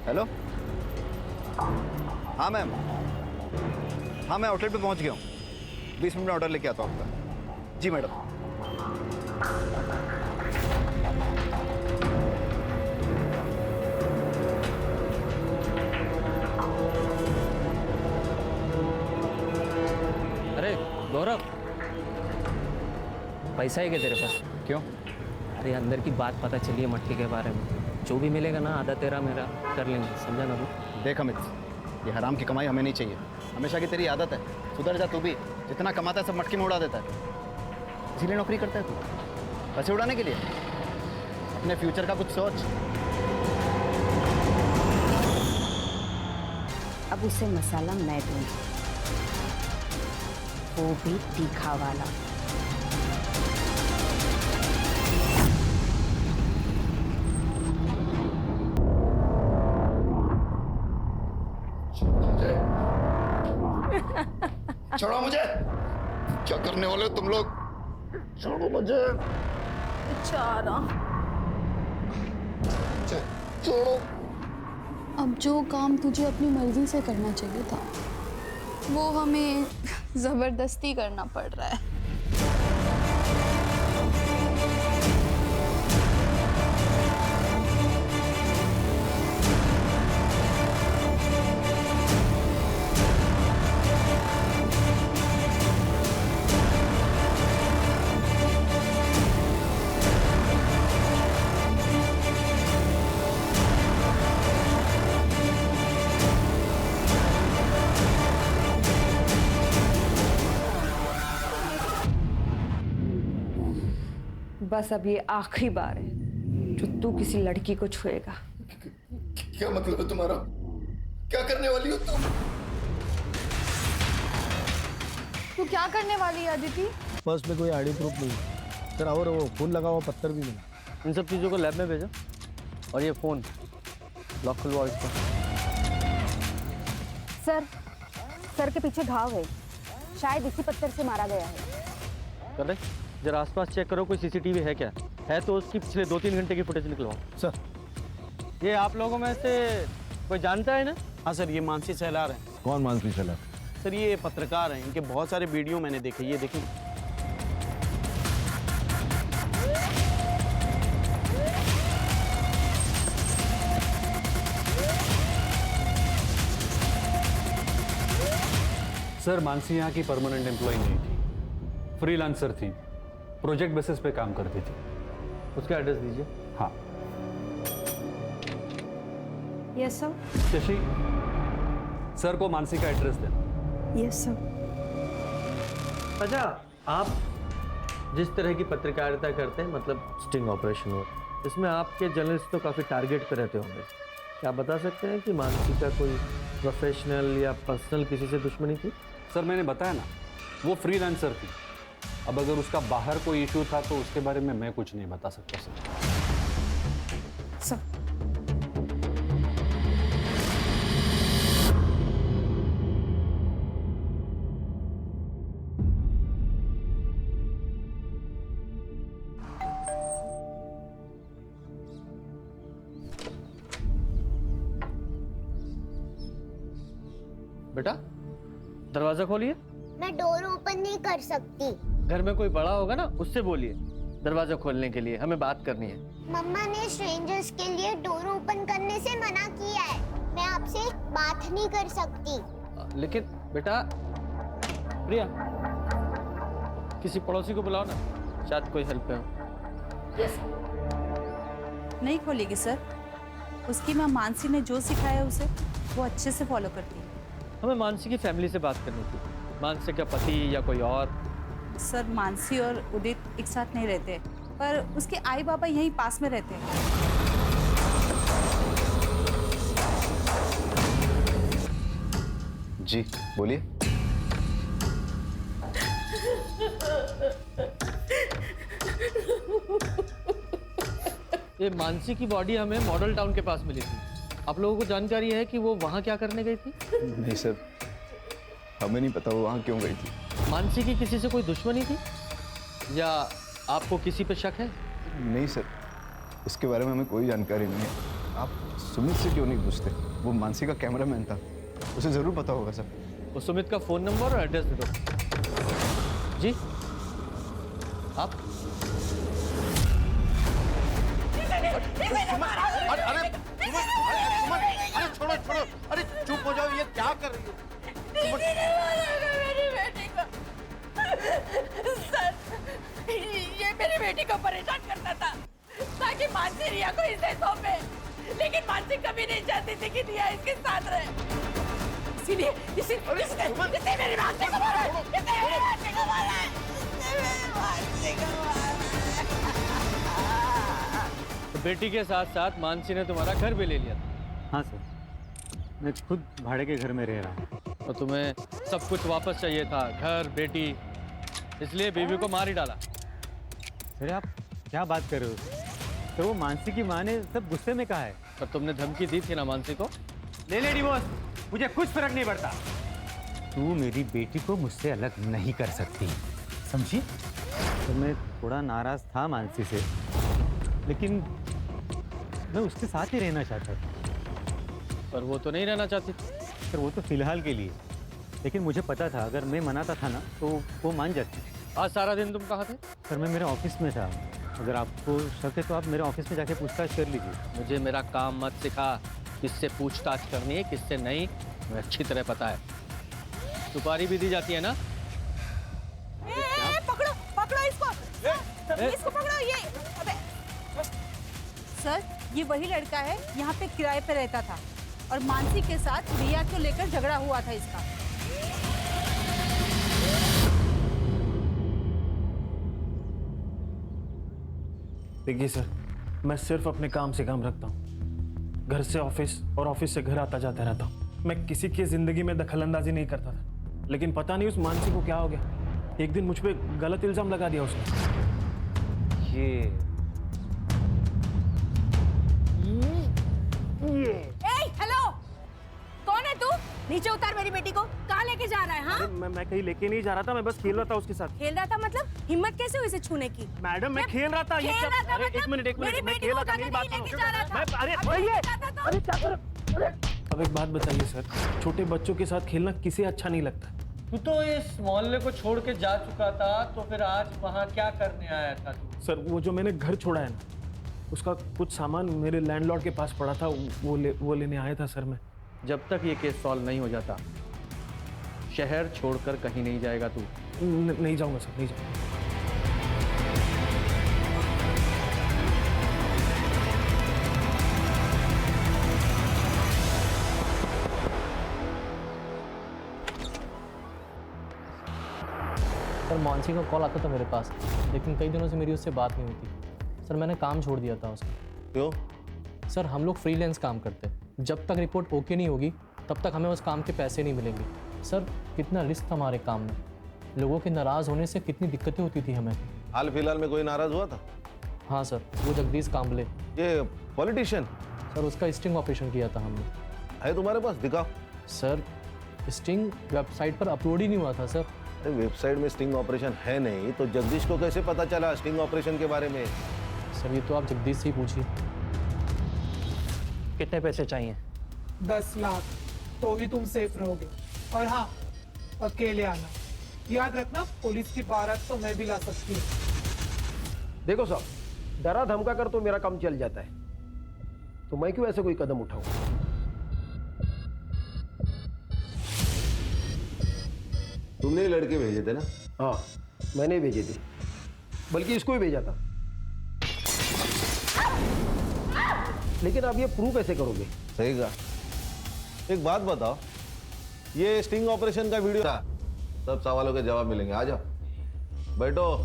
Hello. हाँ ma'am, हाँ मैं आउटलेट पे पहुंच गया हूँ। 20 मिनट में ऑर्डर लेके आता हूँ आपका। जी मैडम। अरे गौरव, पैसा है क्या तेरे पास? क्यों? अरे अंदर की बात पता चली है मटके के बारे में। जो भी मिलेगा ना आधा तेरा मेरा कर लेंगे, समझा ना तू? देख अमित, ये हराम की कमाई हमें नहीं चाहिए। हमेशा की तेरी आदत है, सुधर जा तू भी। जितना कमाता है सब मटकी में उड़ा देता है, इसीलिए नौकरी करता है तू, पैसे उड़ाने के लिए। अपने फ्यूचर का कुछ सोच। अब उसे मसाला मैं दूंगी, वो भी तीखा वाला। छोड़ो मुझे। क्या करने वाले हो तुम लोग? छोड़ो मुझे। बेचारा। छोड़ो। अब जो काम तुझे अपनी मर्जी से करना चाहिए था वो हमें जबरदस्ती करना पड़ रहा है। बस अब ये आखिरी बार है जो तू किसी लड़की को छुएगा। क्या मतलब है तुम्हारा? क्या करने वाली हो तुम? तू क्या करने वाली है अदिति? पर्स में कोई आईडी प्रूफ नहीं है सर, और वो खून लगा हुआ पत्थर भी मिला। इन सब चीज़ों को लैब में भेजो और ये फ़ोन लॉक खुलवाओ इसका। सर के पीछे घाव है, शायद इसी पत्थर से मारा गया है। कर रहे जरा आसपास चेक करो, कोई सीसीटीवी है क्या? है तो उसकी पिछले 2-3 घंटे की फुटेज निकलवाओ। सर। ये आप लोगों में से कोई जानता है ना? हाँ सर, ये मानसी सहलार हैं। कौन मानसी सहलार? सर ये पत्रकार हैं, इनके बहुत सारे वीडियो मैंने देखे। ये देखिए। सर मानसी यहाँ की परमानेंट एम्प्लॉय नहीं थी, फ्रीलांसर थी, प्रोजेक्ट बेसिस पे काम करती थी। उसका एड्रेस दीजिए। हाँ। Yes sir. शशि, सर को मानसी का एड्रेस देना। Yes sir. अच्छा, आप जिस तरह की पत्रकारिता करते हैं, मतलब स्टिंग ऑपरेशन हो, इसमें आपके जर्नलिस्ट तो काफ़ी टारगेट पे रहते होंगे। क्या आप बता सकते हैं कि मानसी का कोई प्रोफेशनल या पर्सनल किसी से दुश्मनी थी? सर मैंने बताया ना, वो फ्रीलांसर थी। अब अगर उसका बाहर कोई इशू था तो उसके बारे में मैं कुछ नहीं बता सकता सर। सर बेटा दरवाजा खोलिए। मैं डोर ओपन नहीं कर सकती। घर में कोई बड़ा होगा ना, उससे बोलिए दरवाजा खोलने के लिए, हमें बात करनी है। मम्मा ने स्ट्रेंजर्स के लिए डोर ओपन करने से मना किया है। मैं आपसे बात नहीं कर सकती। लेकिन बेटा, प्रिया किसी पड़ोसी को बुलाओ ना, शायद कोई हेल्प हो। नहीं खोलेगी सर, उसकी माँ मानसी ने जो सिखाया है उसे वो अच्छे से फॉलो करती है। हमें मानसी की फैमिली से बात करनी थी। मानसी का पति या कोई और? सर मानसी और उदित एक साथ नहीं रहते, पर उसके आई बाबा यहीं पास में रहते हैं। जी बोलिए। ये मानसी की बॉडी हमें मॉडल टाउन के पास मिली थी। आप लोगों को जानकारी है कि वो वहाँ क्या करने गई थी? नहीं सर, हमें नहीं पता वो वहाँ क्यों गई थी। मानसी की किसी से कोई दुश्मनी थी या आपको किसी पे शक है? नहीं सर, इसके बारे में हमें कोई जानकारी नहीं है। आप सुमित से क्यों नहीं पूछते? वो मानसी का कैमरामैन था, उसे ज़रूर पता होगा सर। वो सुमित का फ़ोन नंबर और एड्रेस दे दो। जी आप अरे छोड़ो छोड़ो, अरे चुप हो जाओ, ये क्या कर रही हो? मेरी बेटी को सर, ये मेरी बेटी को परेशान करता था ताकि मानसी रिया को इसे सौंपे, लेकिन मानसी कभी नहीं चाहती थी कि रिया इसके साथ रहे। इसीलिए इसने मेरी मानसी को मारा, इसने मेरी मानसी को मारा, इसने मेरी मानसी को मारा। तो बेटी के साथ साथ मानसी ने तुम्हारा घर भी ले लिया था। हाँ सर, मैं खुद भाड़े के घर में रह रहा हूँ। और तुम्हें सब कुछ वापस चाहिए था, घर, बेटी, इसलिए बीवी को मार ही डाला। सर आप क्या बात कर रहे हो? तो वो मानसी की माँ ने सब गुस्से में कहा है। पर तुमने धमकी दी थी ना मानसी को? ले डिवोर्स, मुझे कुछ फर्क नहीं पड़ता। तू मेरी बेटी को मुझसे अलग नहीं कर सकती, समझी? तो मैं थोड़ा नाराज था मानसी से, लेकिन मैं उसके साथ ही रहना चाहता था। पर वो तो नहीं रहना चाहती। सर वो तो फिलहाल के लिए, लेकिन मुझे पता था अगर मैं मनाता था ना तो वो मान जाती। आज सारा दिन तुम कहाँ थे? सर मैं मेरे ऑफिस में था। अगर आपको शक है तो आप मेरे ऑफिस में जाके पूछताछ कर लीजिए। मुझे मेरा काम मत सिखा, किससे पूछताछ करनी है किससे नहीं, मुझे अच्छी तरह पता है। सुपारी भी दी जाती है ना? पकड़ो पकड़ो इसको, इसको पकड़ो। ये अबे सर, ये वही लड़का है, यहाँ पे किराए पे रहता था और मानसी के साथ रिया को लेकर झगड़ा हुआ था इसका। देखिए सर, मैं सिर्फ अपने काम से काम रखता हूँ। घर से ऑफिस और ऑफिस से घर आता जाता रहता हूँ। मैं किसी की जिंदगी में दखलंदाजी नहीं करता था, लेकिन पता नहीं उस मानसी को क्या हो गया। एक दिन मुझ पे गलत इल्जाम लगा दिया उसने। हेलो, कौन है तू? नीचे उतार मेरी बेटी को। कहाँ लेके जा रहा है? हाँ, मैं कहीं लेके नहीं जा रहा था, मैं बस खेल रहा था उसके साथ। खेल रहा था मतलब? हिम्मत कैसे हुई इसे छूने की? मैडम मैं खेल रहा था। खेल रहा था मतलब? एक मिनट मेरी मैं बेटी खेल को रहा था, मेरी बात लेके सुनो। जा रहा था। अरे अरे क्या कर? अब एक बात बताइए सर, छोटे बच्चों के साथ खेलना किसे अच्छा नहीं लगता? तू तो इस मोहल्ले को छोड़ के जा चुका था, तो फिर आज वहाँ क्या करने आया था तू? सर वो जो मैंने घर छोड़ा है ना, उसका कुछ सामान मेरे लैंडलॉर्ड के पास पड़ा था, वो लेने आया था सर मैं। जब तक ये केस सॉल्व नहीं हो जाता, शहर छोड़कर कहीं नहीं जाएगा तू। नहीं जाऊंगा सर, नहीं जाऊंगा। सर मानसी का कॉल आता था मेरे पास, लेकिन कई दिनों से मेरी उससे बात नहीं होती। सर मैंने काम छोड़ दिया था उसका। क्यों? सर हम लोग फ्रीलांस काम करते हैं, जब तक रिपोर्ट ओके नहीं होगी तब तक हमें उस काम के पैसे नहीं मिलेंगे। सर कितना रिस्क था हमारे काम में, लोगों के नाराज़ होने से कितनी दिक्कतें होती थी हमें। हाल फिलहाल में कोई नाराज हुआ था? हाँ सर, वो जगदीश कांबले, ये पॉलिटिशियन सर उसका स्टिंग ऑपरेशन किया था हमने। है तुम्हारे पास? दिखाओ। सर स्टिंग वेबसाइट पर अपलोड ही नहीं हुआ था सर। अरे वेबसाइट में स्टिंग ऑपरेशन है नहीं तो जगदीश को कैसे पता चला स्टिंग ऑपरेशन के बारे में? सर ये तो आप जगदीश से ही पूछिए। कितने पैसे चाहिए? 10 लाख, तो भी तुम सेफ रहोगे। और हाँ, अकेले आना। याद रखना, पुलिस की बारात तो मैं भी ला सकती हूँ। देखो साहब, डरा धमका कर तो मेरा काम चल जाता है, तो मैं क्यों ऐसे कोई कदम उठाऊं? तुमने ही लड़के भेजे थे ना? हाँ मैंने भेजे थे, बल्कि इसको ही भेजा था। लेकिन आप ये प्रूव कैसे करोगे? सही कहा। एक बात बताओ, ये स्टिंग ऑपरेशन का वीडियो था, सब सवालों के जवाब मिलेंगे। आ जाओ, बैठो।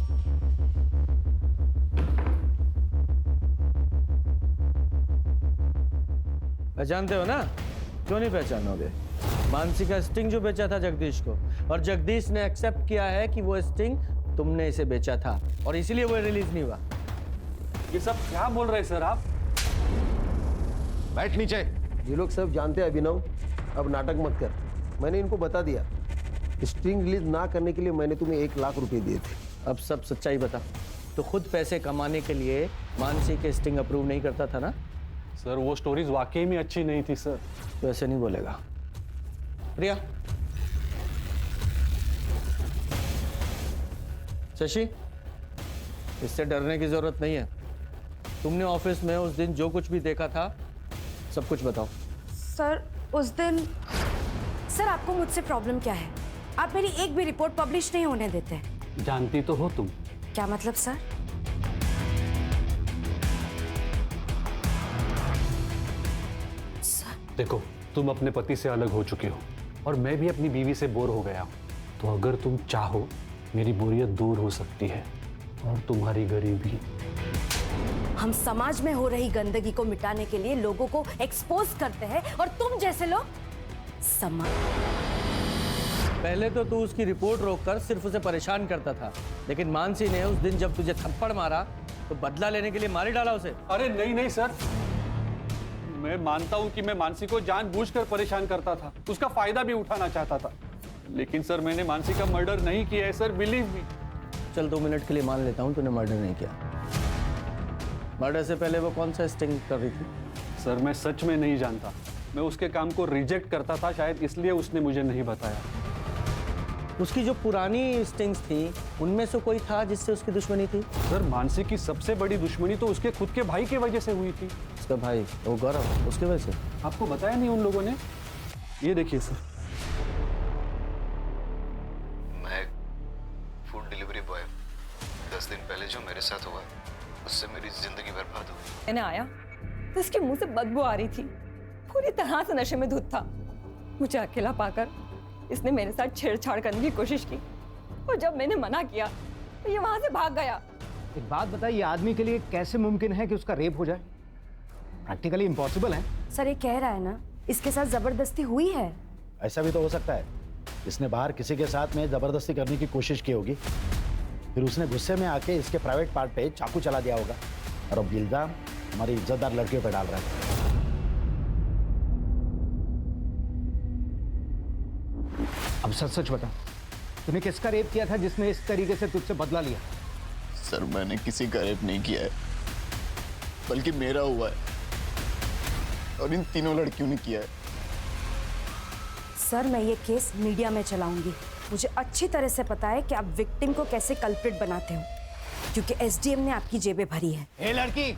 पहचानते हो ना? क्यों नहीं पहचानोगे? मानसी का स्टिंग जो बेचा था जगदीश को, और जगदीश ने एक्सेप्ट किया है कि वो स्टिंग तुमने इसे बेचा था, और इसीलिए वो रिलीज नहीं हुआ। ये सब क्या बोल रहे हैं सर आप? बैठ नीचे। ये लोग सब जानते हैं अभिनव, अब नाटक मत कर। मैंने इनको बता दिया, स्टिंग रिलीज ना करने के लिए मैंने तुम्हें 1 लाख रुपए दिए थे। अब सब सच्चाई बता। तो खुद पैसे कमाने के लिए मानसी के स्टिंग अप्रूव नहीं करता था ना? सर वो स्टोरीज वाकई में अच्छी नहीं थी सर। तो ऐसे नहीं बोलेगा। प्रिया, शशि, इससे डरने की जरूरत नहीं है। तुमने ऑफिस में उस दिन जो कुछ भी देखा था सब कुछ बताओ। सर उस दिन, सर आपको मुझसे प्रॉब्लम क्या है? आप मेरी एक भी रिपोर्ट पब्लिश नहीं होने देते। जानती तो हो तुम। क्या मतलब सर? देखो, तुम अपने पति से अलग हो चुके हो और मैं भी अपनी बीवी से बोर हो गया हूं। तो अगर तुम चाहो मेरी बोरियत दूर हो सकती है और तुम्हारी गरीबी। हम समाज में हो रही गंदगी को मिटाने के लिए लोगों को एक्सपोज करते हैं और तुम जैसे लोग पहले तो तू उसकी रिपोर्ट रोककर सिर्फ उसे परेशान करता था, लेकिन मानसी ने उस दिन जब तुझे थप्पड़ मारा तो बदला लेने के लिए मार ही डाला उसे। अरे नहीं नहीं सर, मैं मानता हूं कि मैं मानसी को जानबूझकर परेशान करता था, उसका फायदा भी उठाना चाहता था, लेकिन सर मैंने मानसी का मर्डर नहीं किया है सर, बिलीव मी। चल 2 मिनट के लिए मान लेता हूं तूने मर्डर नहीं किया। मर्डर से पहले वो कौन सा स्टिंग कर रही थी? सर मैं सच में नहीं जानता, मैं उसके काम को रिजेक्ट करता था, शायद इसलिए उसने मुझे नहीं बताया। उसकी जो पुरानी स्टिंग्स थी उनमें से कोई था जिससे उसकी दुश्मनी थी? सर मानसी की सबसे बड़ी दुश्मनी तो उसके खुद के भाई की वजह से हुई थी। उसका भाई वो गौरव, उसकी वजह से? आपको बताया नहीं उन लोगों ने? ये देखिए सर। मैं फूड डिलीवरी बॉय, 10 दिन पहले जो मेरे साथ हुआ उससे मेरी जिंदगी बर्बाद हो गई। मैंने आया तो इसके मुंह से बदबू आ रही थी, पूरी तरह से नशे में धुत था। मुझे अकेला पाकर इसने मेरे साथ छेड़छाड़ करने की कोशिश की और जब मैंने मना किया तो ये वहां से भाग गया। एक बात बताइए, आदमी के लिए कैसे मुमकिन है कि उसका रेप हो जाए? प्रैक्टिकली इम्पॉसिबल है। सर ये कह रहा है ना इसके साथ जबरदस्ती हुई है। ऐसा भी तो हो सकता है, इसने बाहर किसी के साथ में जबरदस्ती करने की कोशिश की होगी, फिर उसने गुस्से में आके इसके प्राइवेट पार्ट पे चाकू चला दिया होगा और अब इल्जाम हमारी इज्जतदार लड़कियों पे डाल रहा है। अब सच सच बता, तूने किसका रेप किया था जिसने इस तरीके से तुझसे बदला लिया? सर मैंने किसी का रेप नहीं किया है, बल्कि मेरा हुआ है और इन तीनों लड़कियों ने किया है। सर मैं ये केस मीडिया में चलाऊंगी। मुझे अच्छी तरह से पता है कि आप विक्टिम को कैसे कल्प्रिट बनाते हो, क्योंकि एसडीएम ने आपकी जेबें भरी है। ए लड़की,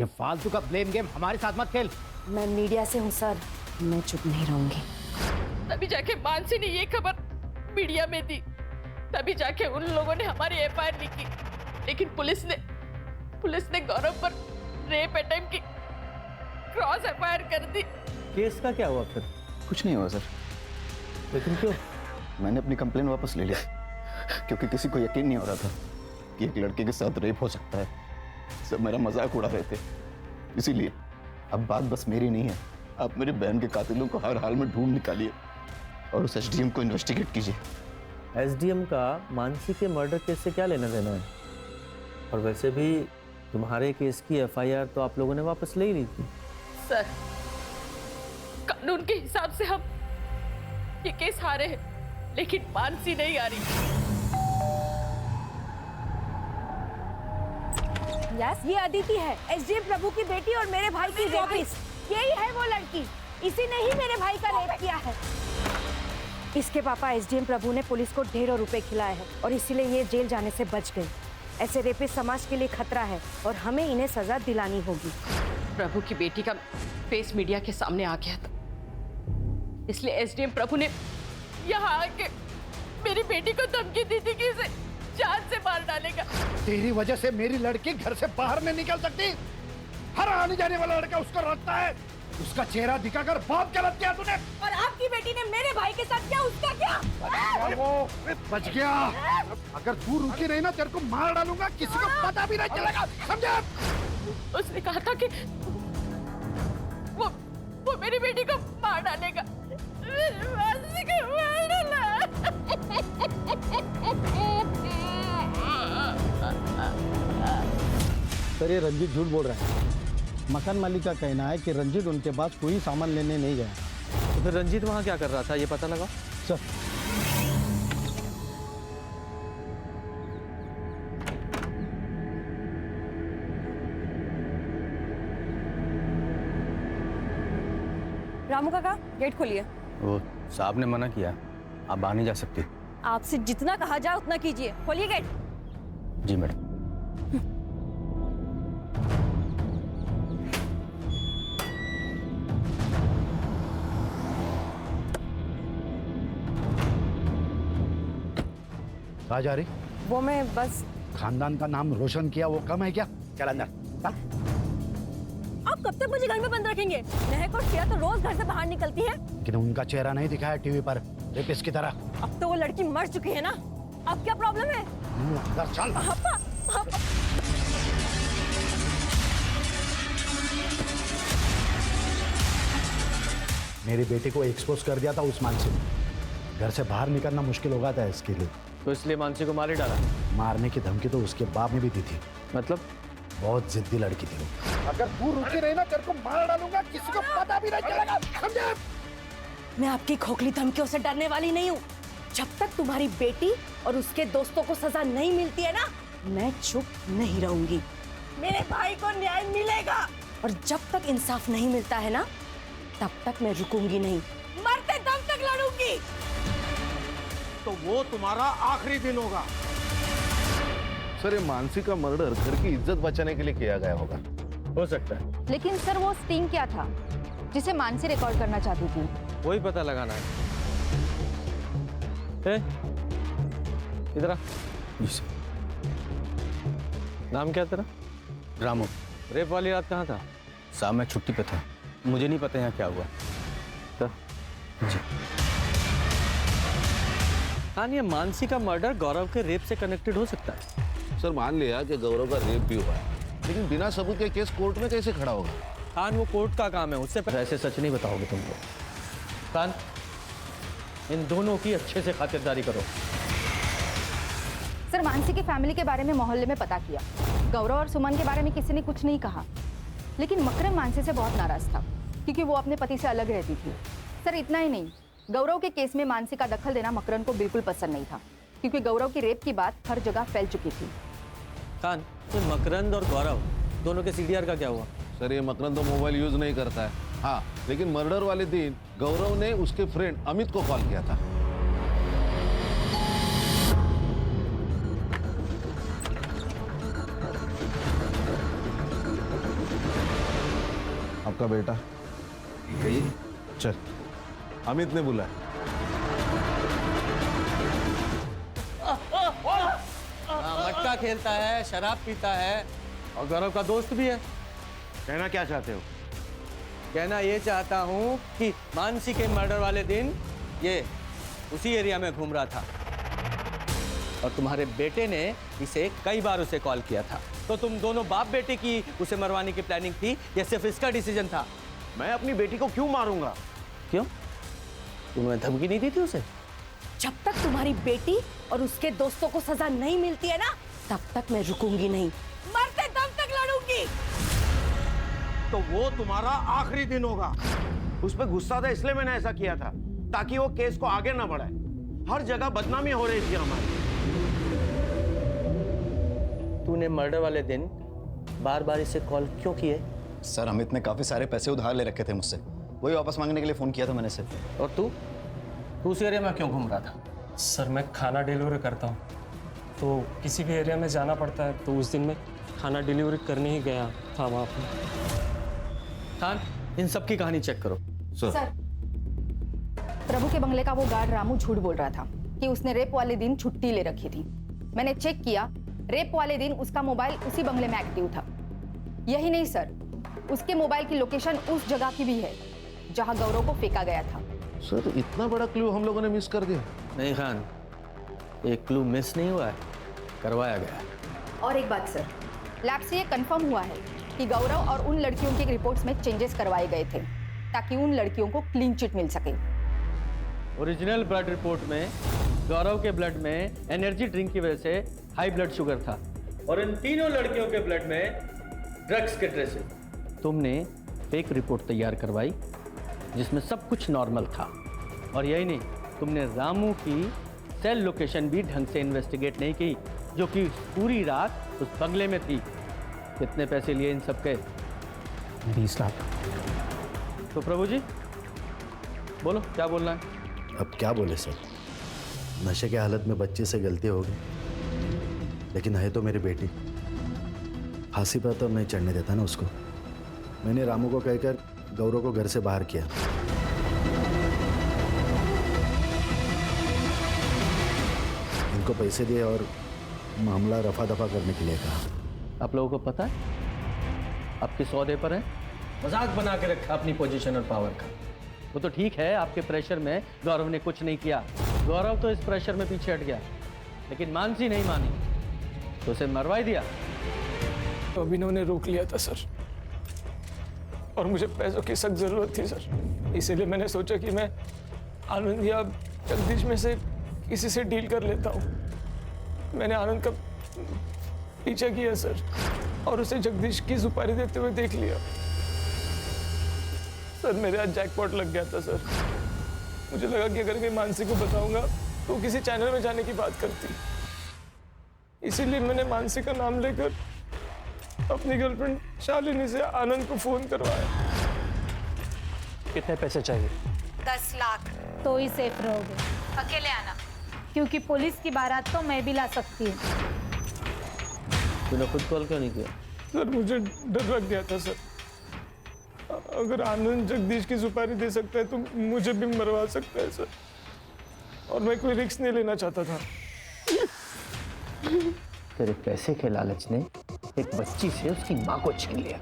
ये फालतू का ब्लेम गेम हमारे साथ मत खेल। मैं मीडिया से हूँ सर, मैं चुप नहीं रहूंगी। तभी जाके मानसी ने ये खबर मीडिया में दी, तभी जाके उन लोगों ने हमारी एफआईआर लिखी, लेकिन पुलिस ने गौरव पर रेप अटेम्प्ट की क्रॉस एफआईआर कर दी। केस का क्या हुआ फिर? कुछ नहीं हुआ सर। लेकिन क्यों? मैंने अपनी कंप्लेन वापस ले ली, क्योंकि किसी को यकीन नहीं हो रहा था कि एक लड़के के साथ रेप हो सकता है। सब मेरा मजाक उड़ा रहे थे, इसीलिए अब बात बस मेरी नहीं है, आप मेरी बहन के कातिलों को हर हाल में ढूंढ निकालिए और उस एसडीएम को इन्वेस्टिगेट कीजिए। एसडीएम का मानसी के मर्डर केस से क्या लेना देना है? और वैसे भी तुम्हारे केस की एफआईआर तो आप लोगों ने वापस ले ही ली थी। सर कानून के हिसाब से हम ये केस हारे हैं, लेकिन मानसी नहीं आ रही। यस, ये अदिति है, एसडीएम प्रभु की बेटी और मेरे भाई की रेपिस्ट। यही है वो लड़की, इसी ने ही मेरे भाई का रेप किया है। इसके पापा एसडीएम प्रभु ने पुलिस को ढेरों रुपए खिलाए हैं और इसीलिए ये जेल जाने से बच गई। ऐसे रेपिस्ट समाज के लिए खतरा है और हमें इन्हें सजा दिलानी होगी। प्रभु की बेटी का फेस मीडिया के सामने आ गया था, इसलिए एसडीएम प्रभु ने यहाँ आके मेरी बेटी को धमकी दी थी कि इसे जान से मार डालेगा। तेरी वजह से मेरी लड़की घर से बाहर नहीं निकल सकती। हर आने जाने वाला लड़का उसको रोकता है। उसका चेहरा दिखाकर बहुत गलत किया तूने। और आपकी बेटी ने मेरे भाई के साथ क्या, उसका क्या? वो बच गया। अगर तू रुकी नहीं ना, तेरे को मार डालूंगा, किसी को पता भी नहीं चलेगा, समझा? उसने कहा था कि वो मेरी बेटी को मार डालेगा। मानसी को मार डाला। सर ये रंजीत झूठ बोल रहा है। मकान मालिक का कहना है कि रंजीत उनके पास कोई सामान लेने नहीं गया। तो फिर रंजीत वहाँ क्या कर रहा था, ये पता लगा? सर रामू काका गेट खोलिए। वो साहब ने मना किया, आप बाहर नहीं जा सकती। आपसे जितना कहा जाए उतना कीजिए, खोलिए गेट। जी मैडम। कहाँ जा रही? वो मैं बस। खानदान का नाम रोशन किया वो कम है क्या? चल अंदर चल। आप कब तक मुझे घर में बंद रखेंगे? महक और श्रेया तो रोज घर से बाहर निकलती है। लेकिन उनका चेहरा नहीं दिखाया टीवी पर रेपिस्ट की तरह। अब तो वो लड़की मर चुकी है ना, अब क्या प्रॉब्लम है? अंदर चल। पापा, पापा। मेरी बेटी को एक्सपोज कर दिया था उस मानसी ने। घर से बाहर निकलना मुश्किल हो गया था इसके लिए, तो इसलिए मानसी को मार ही डाला। मारने की धमकी तो उसके बाप ने भी दी थी। मतलब? बहुत जिद्दी लड़की थी वो। अगर तू रुकी रही ना तेरे को मार डालूंगा, किसी को पता भी नहीं चलेगा, समझे? मैं आपकी खोखली धमकियों से डरने वाली नहीं हूँ। जब तक तुम्हारी बेटी और उसके दोस्तों को सजा नहीं मिलती है ना, मैं चुप नहीं रहूंगी। मेरे भाई को न्याय मिलेगा, और जब तक इंसाफ नहीं मिलता है ना, तब तक मैं रुकूंगी नहीं, मरते दम तक लड़ूंगी। तो वो तुम्हारा आखिरी दिन होगा। सर ये मानसी का मर्डर घर की इज्जत बचाने के लिए किया गया होगा। हो सकता है। लेकिन सर वो स्टिंग क्या था जिसे मानसी रिकॉर्ड करना चाहती थी? वही पता लगाना है। इधर आ। नाम क्या तेरा? रामू। रेप वाली रात कहाँ था? साहब मैं छुट्टी पे था, मुझे नहीं पता यहाँ क्या हुआ। तो? जी। हाँ, ये मानसी का मर्डर गौरव के रेप से कनेक्टेड हो सकता है। सर मान लिया कि गौरव का रेप भी हुआ है, लेकिन बिना सबूत के केस कोर्ट में कैसे खड़ा होगा? खान वो कोर्ट का काम है, उससे ऐसे सच नहीं बताओगे तुम लोग। खान, इन दोनों की अच्छे से खातिरदारी करो। सर मानसी की फैमिली के बारे में मोहल्ले में पता किया। गौरव और सुमन के बारे में किसी ने कुछ नहीं कहा, लेकिन मकरम मानसी से बहुत नाराज था क्योंकि वो अपने पति से अलग रहती थी। सर इतना ही नहीं, गौरव के केस में मानसी का दखल देना मकरन को बिल्कुल पसंद नहीं था, क्योंकि गौरव की रेप की बात हर जगह फैल चुकी थी। खान, तो मकरंद और गौरव दोनों के सीडीआर का क्या हुआ? सर ये मकरंद तो मोबाइल यूज नहीं करता है। हाँ, लेकिन मर्डर वाले दिन गौरव ने उसके फ्रेंड अमित को कॉल किया था। आपका बेटा चल, अमित ने बुलाया। मटका खेलता है, शराब पीता है और गौरव का दोस्त भी है। कहना क्या चाहते हो? कहना ये चाहता हूँ कि मानसी के मर्डर वाले दिन ये उसी एरिया में घूम रहा था और तुम्हारे बेटे ने इसे कई बार उसे कॉल किया था। तो तुम दोनों बाप बेटे की उसे मरवाने की प्लानिंग थी या सिर्फ इसका डिसीजन था? मैं अपनी बेटी को क्यों मारूंगा? क्यों? तुमने धमकी नहीं दी थी उसे? जब तक तुम्हारी बेटी और उसके दोस्तों को सजा नहीं मिलती है ना, तब तक मैं रुकूंगी नहीं, मरते दम तक लड़ूंगी। तो वो तुम्हारा आखिरी दिन होगा। उस पर गुस्सा था इसलिए मैंने ऐसा किया था, ताकि वो केस को आगे ना बढ़ाए। हर जगह बदनामी हो रही थी हमारी। तूने मर्डर वाले दिन बार बार इसे कॉल क्यों किए? सर अमित ने काफ़ी सारे पैसे उधार ले रखे थे मुझसे, वही वापस मांगने के लिए फ़ोन किया था मैंने सिर्फ। और तू उस एरिया में क्यों घूम रहा था? सर मैं खाना डिलीवरी करता हूँ, तो किसी भी एरिया में जाना पड़ता है, तो उस दिन मैं खाना डिलीवरी करने ही गया था वहाँ पर। खान, इन सब की कहानी चेक करो। सर प्रभु के बंगले का वो गार्ड रामू झूठ बोल रहा था कि उसने रेप वाले दिन छुट्टी ले रखी थी। मैंने चेक किया, रेप वाले दिन उसका मोबाइल उसी बंगले में एक्टिव था। यही नहीं सर, उसके मोबाइल की लोकेशन उस जगह की भी है जहां गौरव को फेंका गया था। सर इतना बड़ा क्लू हम लोगों ने मिस कर दिया। नहीं खान, एक क्लू मिस नहीं हुआ है, करवाया गया। और एक बात सर, लैब से ये कंफर्म हुआ है कि गौरव और उन लड़कियों के रिपोर्ट्स में चेंजेस करवाए गए थे ताकि उन लड़कियों को क्लीन चिट मिल सके। ओरिजिनल ब्लड रिपोर्ट में गौरव के ब्लड में एनर्जी ड्रिंक की वजह से हाई ब्लड शुगर था और इन तीनों लड़कियों के ब्लड में ड्रग्स के ट्रेसेस। तुमने फेक रिपोर्ट तैयार करवाई जिसमें सब कुछ नॉर्मल था। और यही नहीं, तुमने रामू की सेल लोकेशन भी ढंग से इन्वेस्टिगेट नहीं की, जो कि पूरी रात उस बंगले में थी। कितने पैसे लिए इन सब के? 20 लाख। तो प्रभु जी, बोलो क्या बोलना है। अब क्या बोले सर, नशे के हालत में बच्चे से गलती हो गई, लेकिन है तो मेरी बेटी। फांसी पर तो नहीं चढ़ने देता ना उसको। मैंने रामू को कहकर गौरव को घर से बाहर किया। इनको पैसे दिए और मामला रफा दफा करने के लिए कहा। आप लोगों को पता है आपके सौदे पर है, मजाक बना के रखा अपनी पोजीशन और पावर का। वो तो ठीक है, आपके प्रेशर में गौरव ने कुछ नहीं किया, गौरव तो इस प्रेशर में पीछे हट गया, लेकिन मानसी नहीं मानी तो उसे मरवा ही दिया। तो अभिनव ने रोक लिया था सर, और मुझे पैसों की सख्त जरूरत थी सर, इसीलिए मैंने सोचा कि मैं आनंद या जगदीश में से किसी से डील कर लेता हूँ। मैंने आनंद का पीछा किया सर, और उसे जगदीश की सुपारी देते हुए देख लिया। सर मेरे आज जैकपॉट लग गया था सर। मुझे लगा कि अगर मैं मानसी को बताऊंगा तो वो किसी चैनल में जाने की बात करती, इसीलिए मैंने मानसी का नाम लेकर अपनी गर्लफ्रेंड शालिनी से आनंद को फोन करवाया। कितने पैसे चाहिए? 10 लाख। तो ही सेफ रहोगे। अकेले आना, क्योंकि पुलिस की बारात तो मैं भी ला सकती हूँ। तूने खुद कॉल क्यों नहीं किया? सर मुझे डर लग गया था सर, अगर आनंद जगदीश की सुपारी दे सकता है तो मुझे भी मरवा सकता है सर, और मैं कोई रिस्क नहीं लेना चाहता था। तेरे पैसे के लालच ने एक बच्ची से उसकी माँ को छीन लिया।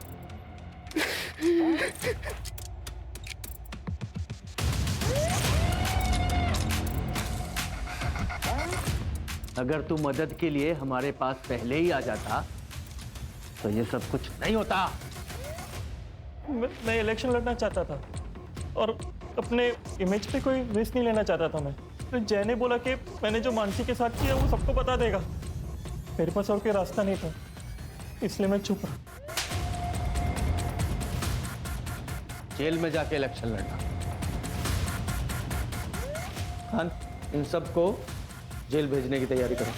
अगर तू मदद के लिए हमारे पास पहले ही आ जाता तो ये सब कुछ नहीं होता। मैं इलेक्शन लड़ना चाहता था और अपने इमेज पे कोई रिस्क नहीं लेना चाहता था। मैं तो जय ने बोला कि मैंने जो मानसी के साथ किया वो सबको बता देगा। मेरे पास और कोई रास्ता नहीं था, इसलिए मैं चुप रहा। जेल में जाके इलेक्शन लड़ना। खान, इन सबको जेल भेजने की तैयारी करो।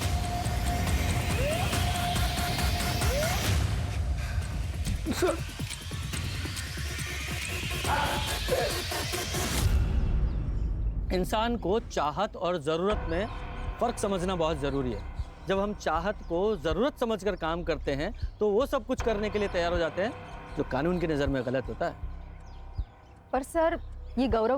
सर इंसान को चाहत और ज़रूरत में फ़र्क समझना बहुत ज़रूरी है। जब हम चाहत को ज़रूरत समझकर काम करते हैं तो वो सब कुछ करने के लिए तैयार हो जाते हैं जो कानून की नज़र में गलत होता है। पर सर, ये गौरव